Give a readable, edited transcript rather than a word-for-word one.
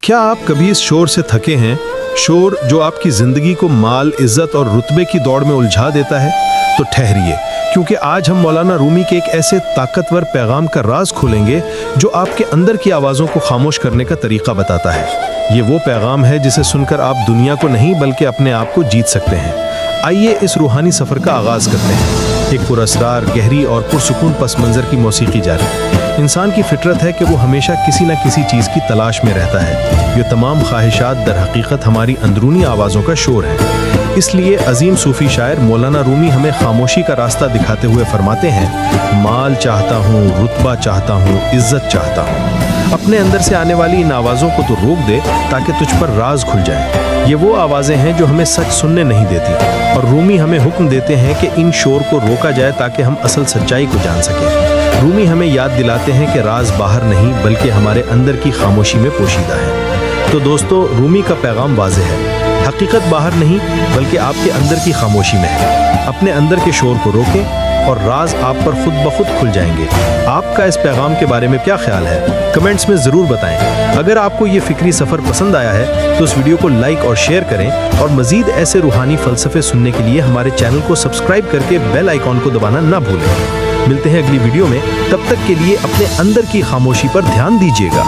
क्या आप कभी इस शोर से थके हैं? शोर जो आपकी जिंदगी को माल, इज्जत और रुतबे की दौड़ में उलझा देता है? तो ठहरिए, क्योंकि आज हम मौलाना रूमी के एक ऐसे ताकतवर पैगाम का राज खोलेंगे जो आपके अंदर की आवाज़ों को खामोश करने का तरीका बताता है। ये वो पैगाम है जिसे सुनकर आप दुनिया को नहीं बल्कि अपने आप को जीत सकते हैं। आइए इस रूहानी सफ़र का आगाज़ करते हैं। एक पुरअसरार, गहरी और पुरसुकून पस मंज़र की मौसीकी जारी। इंसान की फितरत है कि वो हमेशा किसी न किसी चीज़ की तलाश में रहता है। ये तमाम ख्वाहिशात दर हकीकत हमारी अंदरूनी आवाज़ों का शोर है। इसलिए अजीम सूफ़ी शायर मौलाना रूमी हमें खामोशी का रास्ता दिखाते हुए फरमाते हैं, माल चाहता हूँ, रुतबा चाहता हूँ, इज्जत चाहता हूँ। अपने अंदर से आने वाली इन आवाज़ों को तो रोक दे ताकि तुझ पर राज खुल जाए। ये वो आवाज़ें हैं जो हमें सच सुनने नहीं देती, और रूमी हमें हुक्म देते हैं कि इन शोर को रोका जाए ताकि हम असल सच्चाई को जान सकें। रूमी हमें याद दिलाते हैं कि राज बाहर नहीं बल्कि हमारे अंदर की खामोशी में पोशीदा है। तो दोस्तों, रूमी का पैगाम वाज़ेह है, हकीकत बाहर नहीं बल्कि आपके अंदर की खामोशी में है। अपने अंदर के शोर को रोकें और राज आप पर खुद ब खुद खुल जाएंगे। आपका इस पैगाम के बारे में क्या ख्याल है? कमेंट्स में ज़रूर बताएं। अगर आपको ये फ़िक्री सफ़र पसंद आया है तो इस वीडियो को लाइक और शेयर करें, और मज़ीद ऐसे रूहानी फ़लसफ़े सुनने के लिए हमारे चैनल को सब्सक्राइब करके बेल आइकॉन को दबाना ना भूलें। मिलते हैं अगली वीडियो में, तब तक के लिए अपने अंदर की खामोशी पर ध्यान दीजिएगा।